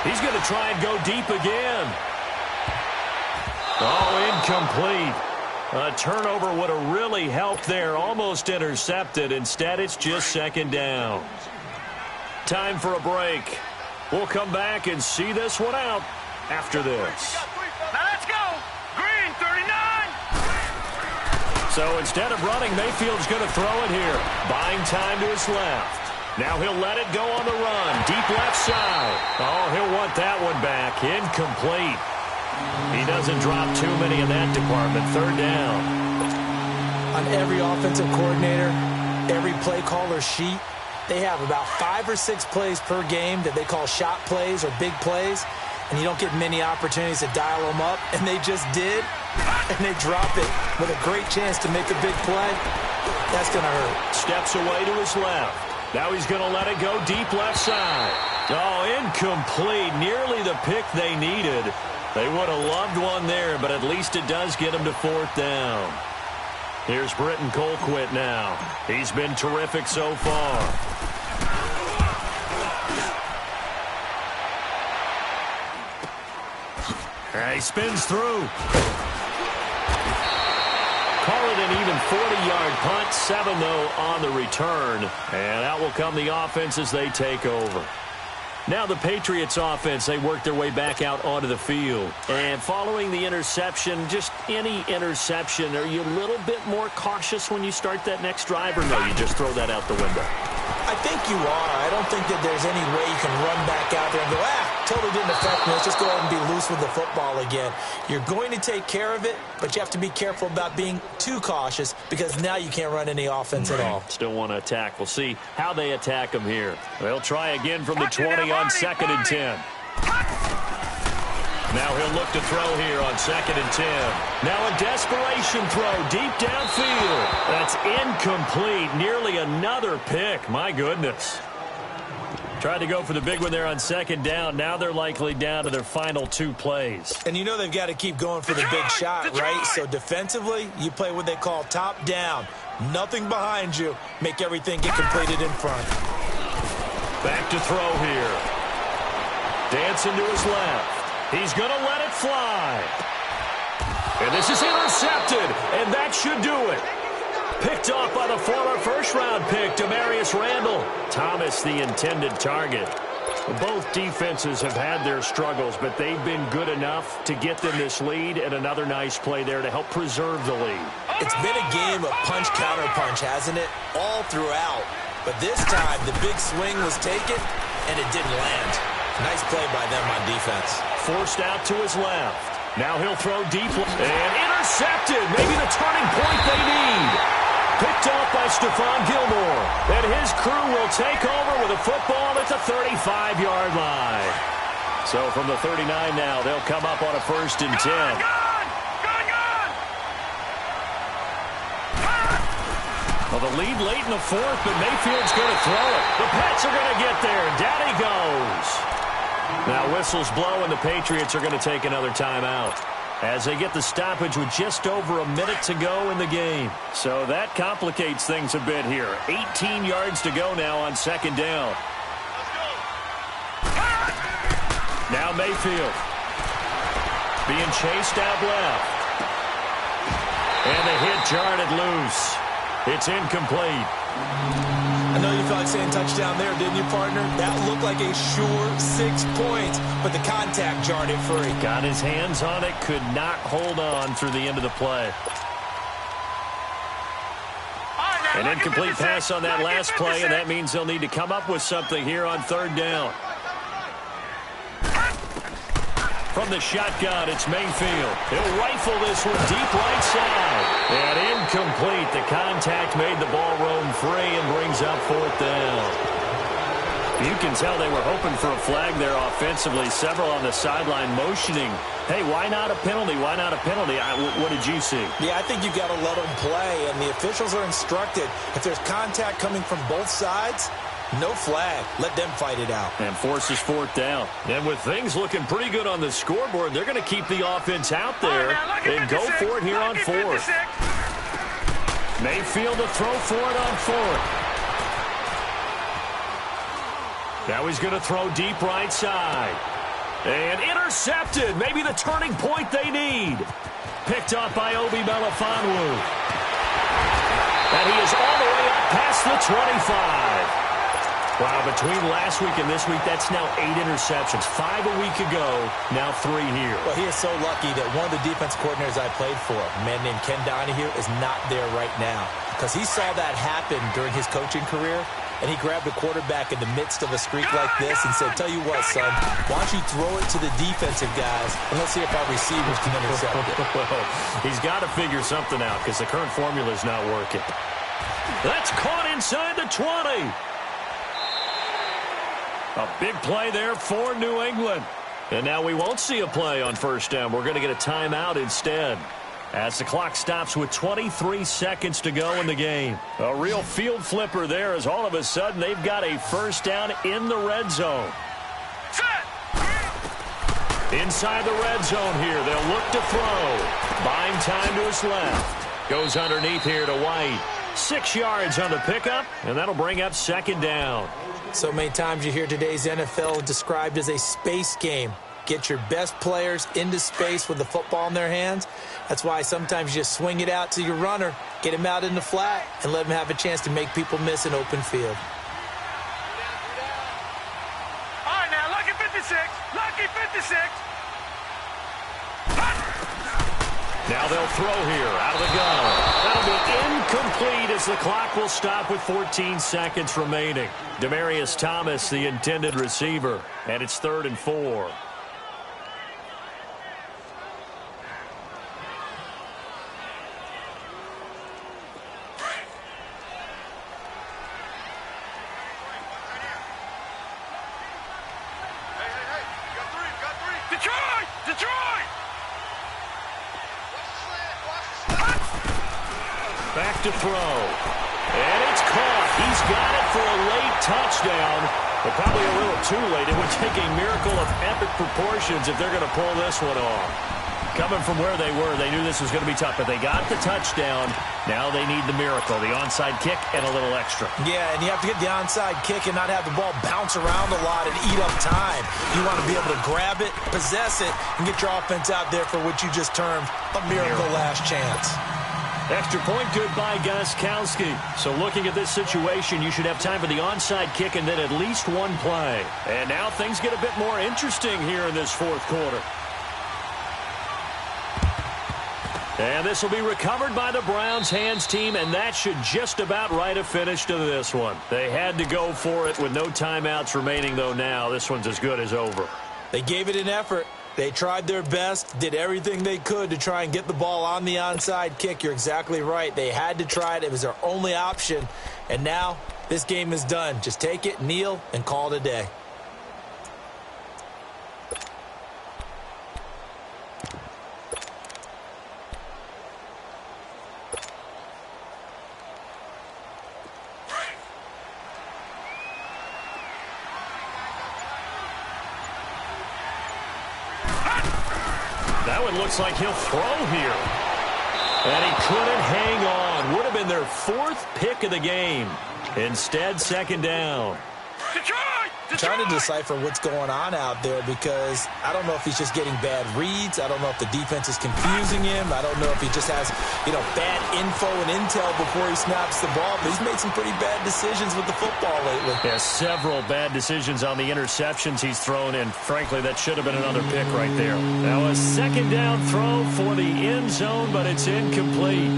He's going to try and go deep again. Oh, incomplete. A turnover would have really helped there. Almost intercepted. Instead, it's just second down. Time for a break. We'll come back and see this one out after this. Now let's go. Green 39. So instead of running, Mayfield's going to throw it here. Buying time to his left. Now he'll let it go on the run. Deep left side. Oh, he'll want that one back. Incomplete. He doesn't drop too many in that department. Third down. On every offensive coordinator, every play caller sheet, they have about 5 or 6 plays per game that they call shot plays or big plays. and you don't get many opportunities to dial them up, and they just did, and they drop it with a great chance to make a big play, that's going to hurt. Steps away to his left. Now he's going to let it go deep left side. Oh, incomplete. Nearly the pick they needed. They would have loved one there, but at least it does get him to 4th down. Here's Britton Colquitt now. He's been terrific so far. He spins through. Call it an even 40-yard punt, 7-0 on the return. And out will come the offense as they take over. Now the Patriots offense, they work their way back out onto the field. And following the interception, just any interception, are you a little bit more cautious when you start that next drive, or no, you just throw that out the window? I think you are. I don't think that there's any way you can run back out there and go, totally didn't affect me. Let's just go ahead and be loose with the football again. You're going to take care of it, but you have to be careful about being too cautious because now you can't run any offense at all. Still want to attack. We'll see how they attack him here. They'll try again from the 20 on 2nd and 10. Now he'll look to throw here on 2nd and 10. Now a desperation throw deep downfield. That's incomplete. Nearly another pick. My goodness. Tried to go for the big one there on 2nd down. Now they're likely down to their final 2 plays. And you know they've got to keep going for the big shot, right? So defensively, you play what they call top down. Nothing behind you. Make everything get completed in front. Back to throw here. Dancing to his left. He's going to let it fly. And this is intercepted, and that should do it. Picked off by the former first-round pick, Demarius Randall. Thomas, the intended target. Both defenses have had their struggles, but they've been good enough to get them this lead, and another nice play there to help preserve the lead. It's been a game of punch-counter-punch, hasn't it? All throughout. But this time, the big swing was taken, and it didn't land. Nice play by them on defense. Forced out to his left. Now he'll throw deep. And intercepted. Maybe the turning point they need. Picked off by Stephon Gilmore. And his crew will take over with a football at the 35-yard line. So from the 39 now, they'll come up on a 1st and 10. Well, the lead late in the 4th, but Mayfield's going to throw it. The Pats are going to get there. Down he goes. Now whistles blow, and the Patriots are going to take another timeout as they get the stoppage with just over a minute to go in the game. So that complicates things a bit here. 18 yards to go now on 2nd down. Now Mayfield being chased out left. And the hit jarred it loose. It's incomplete. I know you felt like saying touchdown there, didn't you, partner? That looked like a sure 6 points, but the contact jarred it free. Got his hands on it, could not hold on through the end of the play. An incomplete pass on that last play, and that means they'll need to come up with something here on 3rd down. From the shotgun, it's Mayfield. He'll rifle this one deep right side. And incomplete. The contact made the ball roam free and brings up 4th down. You can tell they were hoping for a flag there offensively. Several on the sideline motioning. Hey, why not a penalty? Why not a penalty? What did you see? Yeah, I think you got to let them play, and the officials are instructed. If there's contact coming from both sides, no flag. Let them fight it out. And forces 4th down. And with things looking pretty good on the scoreboard, they're going to keep the offense out there and go for it here on 4th. Mayfield to throw for it on 4th. Now he's going to throw deep right side. And intercepted. Maybe the turning point they need. Picked off by Obi Melifonwu. And he is all the way up past the 25. Wow, between last week and this week, that's now 8 interceptions. 5 a week ago, now 3 here. Well, he is so lucky that one of the defense coordinators I played for, a man named Ken Donahue, is not there right now. Because he saw that happen during his coaching career, and he grabbed the quarterback in the midst of a streak like this and said, tell you what, son, why don't you throw it to the defensive guys, and let's see if our receivers can intercept it. Well, he's got to figure something out because the current formula is not working. That's caught inside the 20. A big play there for New England. And now we won't see a play on first down. We're going to get a timeout instead, as the clock stops with 23 seconds to go in the game. A real field flipper there, as all of a sudden they've got a first down in the red zone. Inside the red zone here, they'll look to throw. Buying time to his left. Goes underneath here to White. 6 yards on the pickup, and that'll bring up second down. So many times you hear today's NFL described as a space game. Get your best players into space with the football in their hands. That's why sometimes you just swing it out to your runner, get him out in the flat, and let him have a chance to make people miss an open field. All right, now, lucky 56. Lucky 56. Now they'll throw here out of the gun. That'll be incomplete as the clock will stop with 14 seconds remaining. Demaryius Thomas, the intended receiver, and it's 3rd and 4. Detroit! Detroit! Back to throw. And it's caught. He's got it for a late touchdown, but probably a little too late. It would take a miracle of epic proportions if they're going to pull this one off. Coming from where they were, they knew this was going to be tough, but they got the touchdown. Now they need the miracle, the onside kick and a little extra. Yeah, and you have to get the onside kick and not have the ball bounce around a lot and eat up time. You want to be able to grab it, possess it, and get your offense out there for what you just termed a miracle last chance. Extra point good by Gostkowski. So looking at this situation, you should have time for the onside kick and then at least one play. And now things get a bit more interesting here in this fourth quarter. And this will be recovered by the Browns hands team, and that should just about write a finish to this one. They had to go for it with no timeouts remaining, though now this one's as good as over. They gave it an effort. They tried their best, did everything they could to try and get the ball on the onside kick. You're exactly right. They had to try it. It was their only option. And now this game is done. Just take it, kneel, and call it a day. That one looks like he'll throw here. And he couldn't hang on. Would have been their 4th pick of the game. Instead, second down. Detroit! Trying to decipher what's going on out there because I don't know if he's just getting bad reads. I don't know if the defense is confusing him. I don't know if he just has, bad info and intel before he snaps the ball. But he's made some pretty bad decisions with the football lately. Yeah, several bad decisions on the interceptions he's thrown, and frankly, that should have been another pick right there. Now a second down throw for the end zone, but it's incomplete.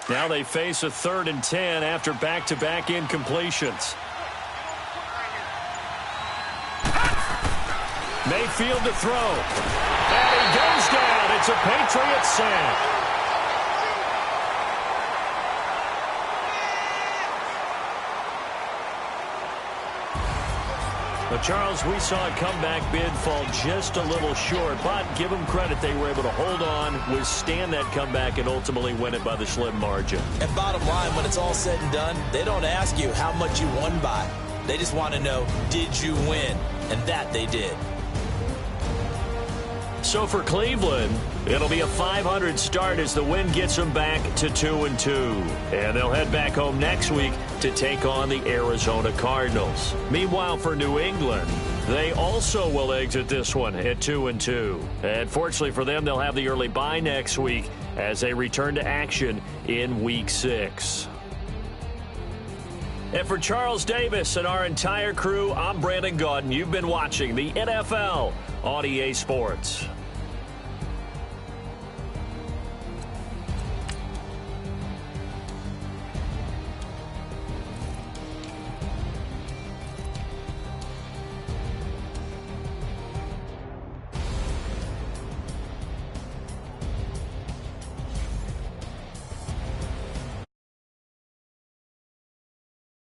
Now they face a 3rd and 10 after back-to-back incompletions. Mayfield to throw. And he goes down. It's a Patriot sack. But Charles, we saw a comeback bid fall just a little short, but give them credit, they were able to hold on, withstand that comeback, and ultimately win it by the slim margin. And bottom line, when it's all said and done, they don't ask you how much you won by. They just want to know, did you win? And that they did. So for Cleveland, it'll be a .500 start as the win gets them back to 2-2. And they'll head back home next week to take on the Arizona Cardinals. Meanwhile, for New England, they also will exit this one at 2-2. And fortunately for them, they'll have the early bye next week as they return to action in Week 6. And for Charles Davis and our entire crew, I'm Brandon Gaudin. You've been watching the NFL on EA Sports.